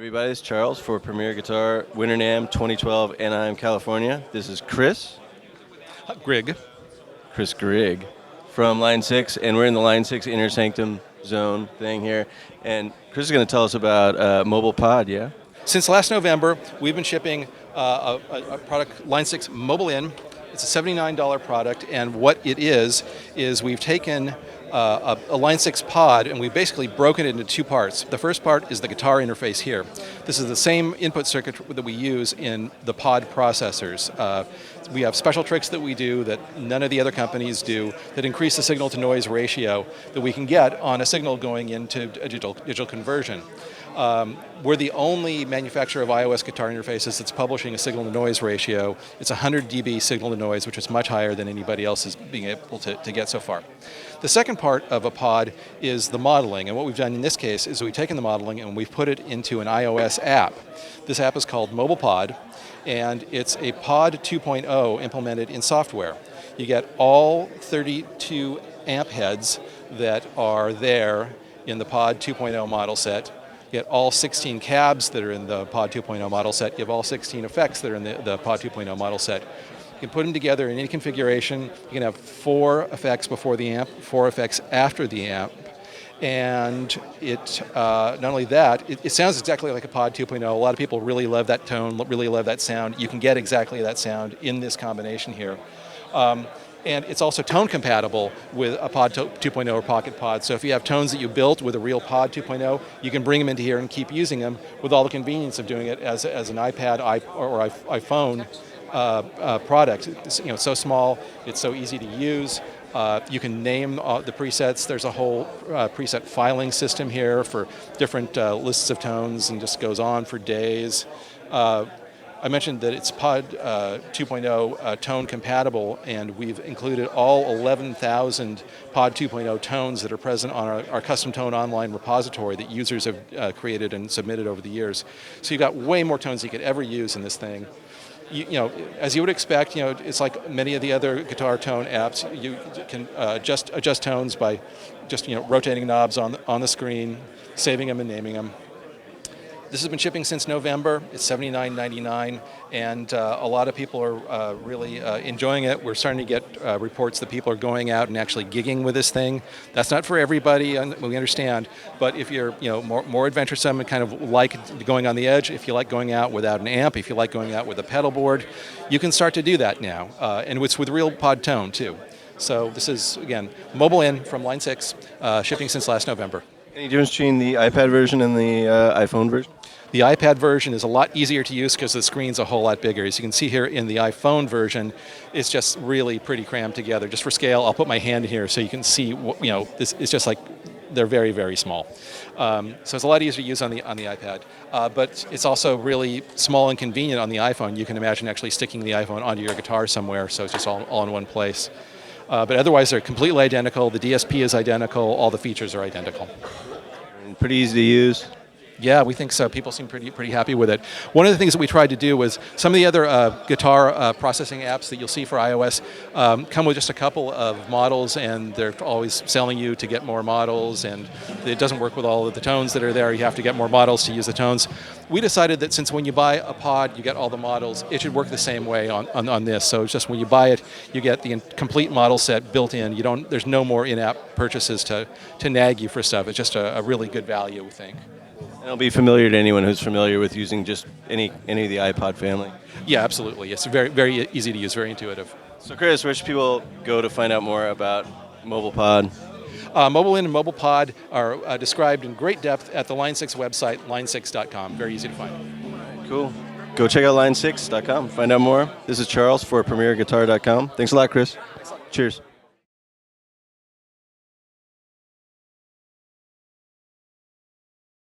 everybody, it's Charles for Premier Guitar, Winter NAMM 2012, Anaheim, California. This is Chris Grigg. From Line 6, and we're in the Line 6 Inner Sanctum Zone thing here. And Chris is going to tell us about Mobile Pod, yeah? Since last November, we've been shipping a product, Line 6 Mobile In. It's a $79 product, and what it is we've taken a Line 6 pod and we've basically broken it into two parts. The first part is the guitar interface here. This is the same input circuit that we use in the pod processors. We have special tricks that we do that none of the other companies do that increase the signal to noise ratio that we can get on a signal going into a digital conversion. We're the only manufacturer of iOS guitar interfaces that's publishing a signal to noise ratio. It's 100 dB signal to noise, which is much higher than anybody else is being able to get so far. The second part of a pod is the modeling, and what we've done in this case is we've taken the modeling and we've put it into an iOS app. This app is called Mobile Pod, and it's a Pod 2.0 implemented in software. You get all 32 amp heads that are there in the Pod 2.0 model set. You get all 16 cabs that are in the Pod 2.0 model set. You have all 16 effects that are in the Pod 2.0 model set. You can put them together in any configuration. You can have 4 effects before the amp, 4 effects after the amp. And it not only that, it sounds exactly like a Pod 2.0. A lot of people really love that tone, really love that sound. You can get exactly that sound in this combination here. And it's also tone compatible with a Pod 2.0 or Pocket Pod. So if you have tones that you built with a real Pod 2.0, you can bring them into here and keep using them with all the convenience of doing it as an iPad or iPhone product. It's so small, it's so easy to use. You can name the presets. There's a whole preset filing system here for different lists of tones, and just goes on for days. I mentioned that it's Pod 2.0 tone compatible, and we've included all 11,000 Pod 2.0 tones that are present on our custom tone online repository that users have created and submitted over the years. So you've got way more tones you could ever use in this thing. As you would expect, it's like many of the other guitar tone apps. You can adjust tones by just rotating knobs on the screen, saving them and naming them. This has been shipping since November. It's $79.99, and a lot of people are really enjoying it. We're starting to get reports that people are going out and actually gigging with this thing. That's not for everybody, we understand, but if you're more adventuresome and kind of like going on the edge, if you like going out without an amp, if you like going out with a pedal board, you can start to do that now, and it's with real pod tone too. So this is, again, Mobile In from Line 6, shipping since last November. Any difference between the iPad version and the iPhone version? The iPad version is a lot easier to use because the screen's a whole lot bigger. As you can see here in the iPhone version, it's just really pretty crammed together. Just for scale, I'll put my hand here so you can see, this is just like, they're very, very small. So it's a lot easier to use on the iPad. But it's also really small and convenient on the iPhone. You can imagine actually sticking the iPhone onto your guitar somewhere, so it's just all in one place. But otherwise, they're completely identical. The DSP is identical. All the features are identical. And pretty easy to use. Yeah, we think so. People seem pretty happy with it. One of the things that we tried to do was some of the other guitar processing apps that you'll see for iOS come with just a couple of models, and they're always selling you to get more models, and it doesn't work with all of the tones that are there. You have to get more models to use the tones. We decided that since when you buy a pod, you get all the models, it should work the same way on this. So it's just when you buy it, you get the complete model set built in. There's no more in-app purchases to nag you for stuff. It's just a really good value, we think. And it'll be familiar to anyone who's familiar with using just any of the iPod family. Yeah, absolutely. It's very, very easy to use, very intuitive. So Chris, where should people go to find out more about Mobile Pod? Mobile In and Mobile Pod are described in great depth at the Line 6 website, line6.com. Very easy to find. All right, cool. Go check out line6.com. Find out more. This is Charles for PremierGuitar.com. Thanks a lot, Chris. Cheers.